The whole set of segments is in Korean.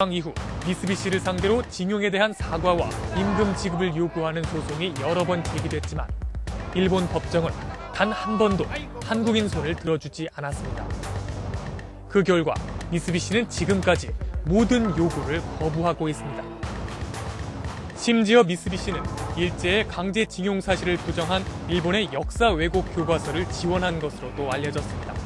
이후 미쓰비시를 상대로 징용에 대한 사과와 임금 지급을 요구하는 소송이 여러 번 제기됐지만 일본 법정은 단 한 번도 한국인 손을 들어주지 않았습니다. 그 결과 미쓰비시는 지금까지 모든 요구를 거부하고 있습니다. 심지어 미쓰비시는 일제의 강제징용 사실을 부정한 일본의 역사 왜곡 교과서를 지원한 것으로도 알려졌습니다.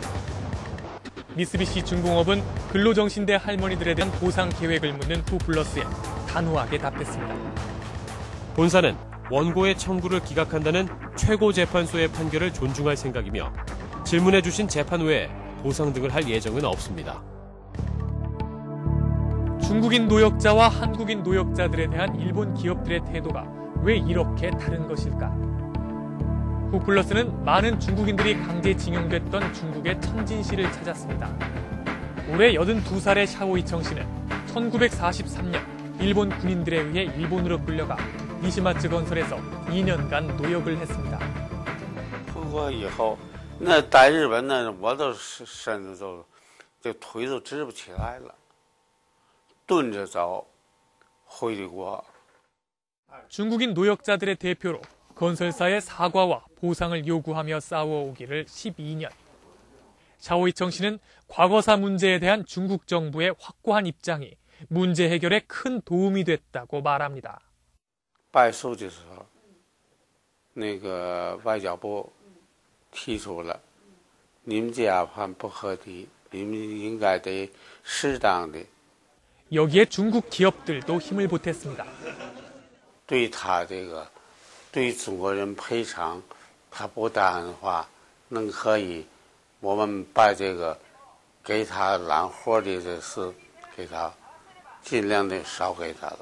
미쓰비시 중공업은 근로정신대 할머니들에 대한 보상 계획을 묻는 후플러스에 단호하게 답했습니다. 본사는 원고의 청구를 기각한다는 최고재판소의 판결을 존중할 생각이며 질문해 주신 재판 외에 보상 등을 할 예정은 없습니다. 중국인 노역자와 한국인 노역자들에 대한 일본 기업들의 태도가 왜 이렇게 다른 것일까? 후플러스는 많은 중국인들이 강제징용됐던 중국의 천진시를 찾았습니다. 올해 82살의 샤오이청 씨는 1943년 일본 군인들에 의해 일본으로 끌려가 니시마츠 건설에서 2년간 노역을 했습니다. 回国以后，那在日本呢，我都身子都这腿都直不起来了，蹲着走，回的国。 중국인 노역자들의 대표로 건설사의 사과와 보상을 요구하며 싸워오기를 12년. 샤오이청 씨는 과거사 문제에 대한 중국 정부의 확고한 입장이 문제 해결에 큰 도움이 됐다고 말합니다. 败诉的时候，那个外交部提出了，你们这样判不合理，你们应该得适当的。 여기에 중국 기업들도 힘을 보탰습니다. 对他这个。 对中国人赔偿，他不但的话，能可以，我们把这个给他揽活的这事，给他尽量的少给他了，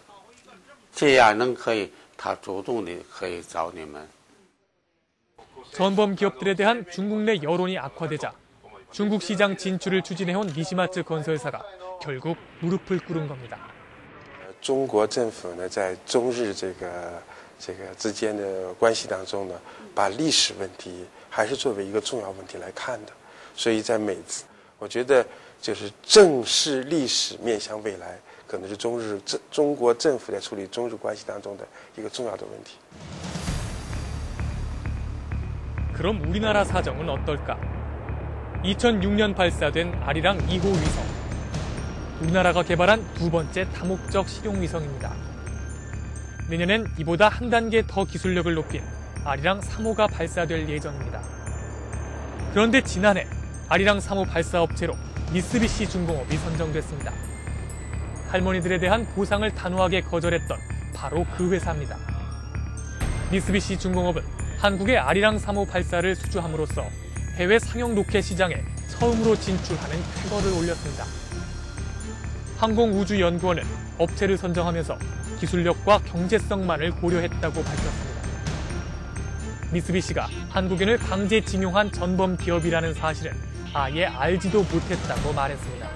这样能可以，他主动的可以找你们。 전범 기업들에 대한 중국 내 여론이 악화되자 중국 시장 진출을 추진해온 니시마츠 건설사가 결국 무릎을 꿇은 겁니다. 中国政府呢，在中日这个之间的关系当中呢，把历史问题还是作为一个重要问题来看的，所以在每次，我觉得就是正视历史面向未来，可能是中国政府在处理中日关系当中的一个重要的问题。 그럼 우리나라 사정은 어떨까? 2006년 발사된 아리랑 2호 위성. 우리나라가 개발한 두 번째 다목적 실용위성입니다. 내년엔 이보다 한 단계 더 기술력을 높인 아리랑 3호가 발사될 예정입니다. 그런데 지난해 아리랑 3호 발사업체로 미쓰비시 중공업이 선정됐습니다. 할머니들에 대한 보상을 단호하게 거절했던 바로 그 회사입니다. 미쓰비시 중공업은 한국의 아리랑 3호 발사를 수주함으로써 해외 상용 로켓 시장에 처음으로 진출하는 쾌거를 올렸습니다. 항공우주연구원은 업체를 선정하면서 기술력과 경제성만을 고려했다고 밝혔습니다. 미쓰비시가 한국인을 강제징용한 전범 기업이라는 사실은 아예 알지도 못했다고 말했습니다.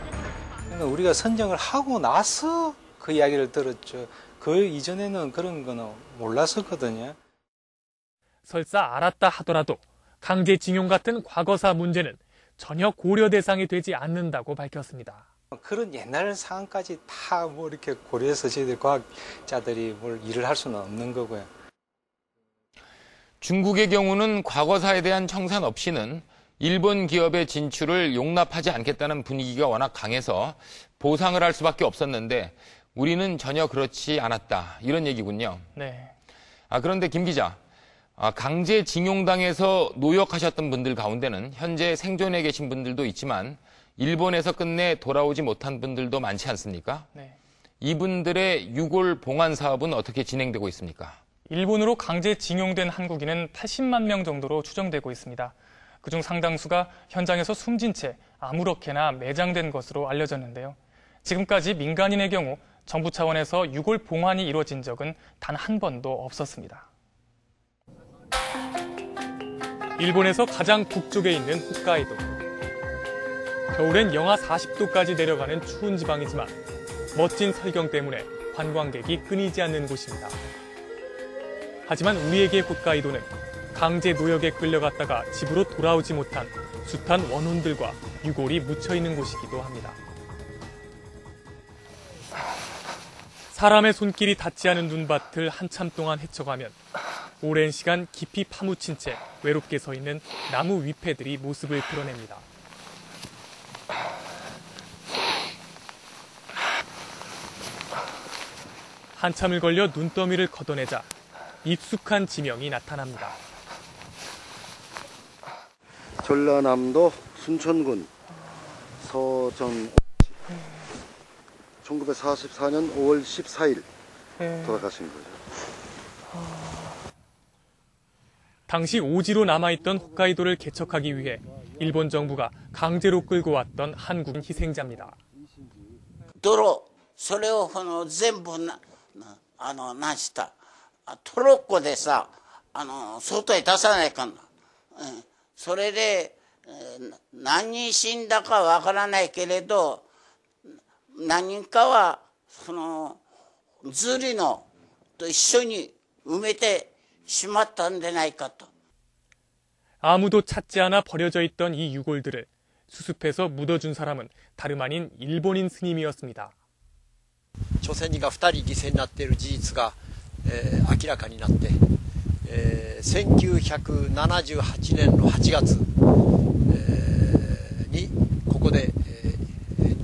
그러니까 우리가 선정을 하고 나서 그 이야기를 들었죠. 그 이전에는 그런 거는 몰랐었거든요. 설사 알았다 하더라도 강제징용 같은 과거사 문제는 전혀 고려 대상이 되지 않는다고 밝혔습니다. 그런 옛날 상황까지 다 뭐 이렇게 고려해서 저희들 과학자들이 뭘 일을 할 수는 없는 거고요. 중국의 경우는 과거사에 대한 청산 없이는 일본 기업의 진출을 용납하지 않겠다는 분위기가 워낙 강해서 보상을 할 수밖에 없었는데 우리는 전혀 그렇지 않았다. 이런 얘기군요. 네. 그런데 김 기자, 강제징용당해서 노역하셨던 분들 가운데는 현재 생존해 계신 분들도 있지만 일본에서 끝내 돌아오지 못한 분들도 많지 않습니까? 네. 이분들의 유골 봉안 사업은 어떻게 진행되고 있습니까? 일본으로 강제징용된 한국인은 80만 명 정도로 추정되고 있습니다. 그중 상당수가 현장에서 숨진 채 아무렇게나 매장된 것으로 알려졌는데요. 지금까지 민간인의 경우 정부 차원에서 유골 봉환이 이루어진 적은 단 한 번도 없었습니다. 일본에서 가장 북쪽에 있는 홋카이도. 겨울엔 영하 40도까지 내려가는 추운 지방이지만 멋진 설경 때문에 관광객이 끊이지 않는 곳입니다. 하지만 우리에게 홋카이도는 강제 노역에 끌려갔다가 집으로 돌아오지 못한 숱한 원혼들과 유골이 묻혀있는 곳이기도 합니다. 사람의 손길이 닿지 않은 눈밭을 한참 동안 헤쳐가면 오랜 시간 깊이 파묻힌 채 외롭게 서 있는 나무 위패들이 모습을 드러냅니다. 한참을 걸려 눈더미를 걷어내자 익숙한 지명이 나타납니다. 전라남도 순천군 서정씨 1944년 5월 14일 돌아가신 거죠. 당시 오지로 남아있던 홋카이도를 개척하기 위해 일본 정부가 강제로 끌고 왔던 한국인 희생자입니다. それを全部何したトロッコでさ外へ出さないかんの。それで何人死んだかわからないけれど何人かはそのズリのと一緒に埋めてしまったんでないかと。 아무도 찾지 않아 버려져 있던 이 유골들을 수습해서 묻어준 사람은 다름 아닌 일본인 스님이었습니다. 朝鮮人が2人犠牲になっている事実が、明らかになって、1978年の8月、にここで、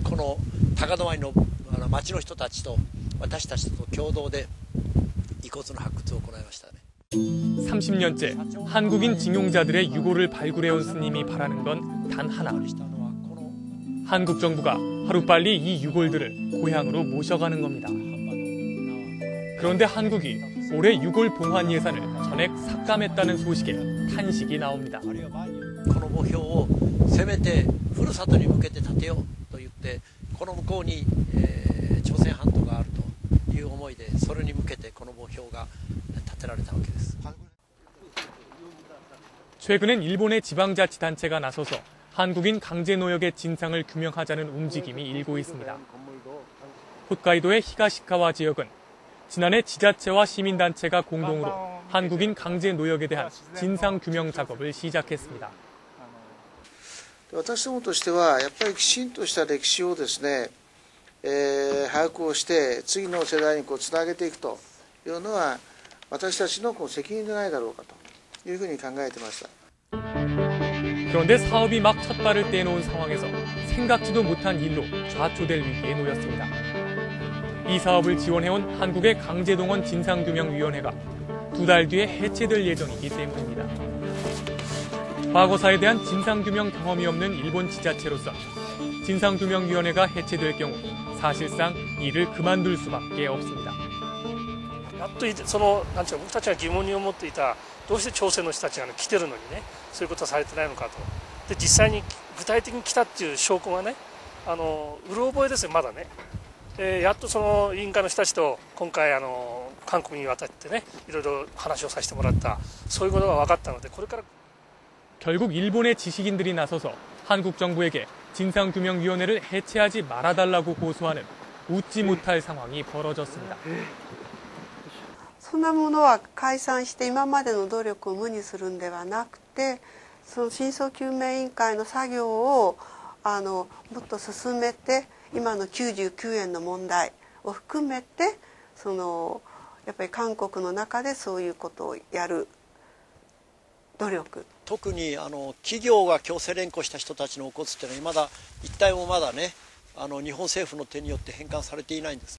この高止まりの町の人たちと私たちと共同で遺骨の発掘を行いましたね。 30년째 한국인 징용자들의 유골을 발굴해온 스님이 바라는 건 단 하나. 한국 정부가 하루빨리 이 유골들을 고향으로 모셔가는 겁니다. 그런데 한국이 올해 유골 봉환 예산을 전액 삭감했다는 소식에 탄식이 나옵니다. この墓標をせめてふるさとに向けて建てようと言ってこの向こうに、朝鮮半島があるという思いでそれに向けてこの墓標が建てられたわけです。 최근엔 일본의 지방자치단체가 나서서 한국인 강제노역의 진상을 규명하자는 움직임이 일고 있습니다. 홋카이도의 히가시카와 지역은 지난해 지자체와 시민단체가 공동으로 한국인 강제노역에 대한 진상규명 작업을 시작했습니다. 私どもとしてはやっぱりきちんとした歴史をですね、把握をして次の世代につなげていくというのは私たちの責任でないだろうかというふうに考えていました。 그런데 사업이 막 첫 발을 떼놓은 상황에서 생각지도 못한 일로 좌초될 위기에 놓였습니다. 이 사업을 지원해온 한국의 강제동원 진상규명위원회가 2달 뒤에 해체될 예정이기 때문입니다. 과거사에 대한 진상규명 경험이 없는 일본 지자체로서 진상규명위원회가 해체될 경우 사실상 일을 그만둘 수밖에 없습니다. やっとそのなんていうか僕たちが疑問に思っていたどうして朝鮮の人たちが来てるのにねそういうことはされてないのかとで実際に具体的に来たっていう証拠がねうろ覚えですよまだね、やっとその委員会の人たちと今回韓国に渡ってねいろいろ話をさせてもらったそういうことが分かったのでこれから 결국 일본의 지식인들이 나서서 한국 정부에게 진상규명위원회를 해체하지 말아달라고 고소하는 웃지 못할 상황이 벌어졌습니다. そんなものは解散して今までの努力を無にするんではなくてその真相究明委員会の作業をもっと進めて今の99円の問題を含めてやっぱり韓国の中でそういうことをやる努力特に企業が強制連行した人たちのお骨っていうのはまだ一体もまだね日本政府の手によって返還されていないんです。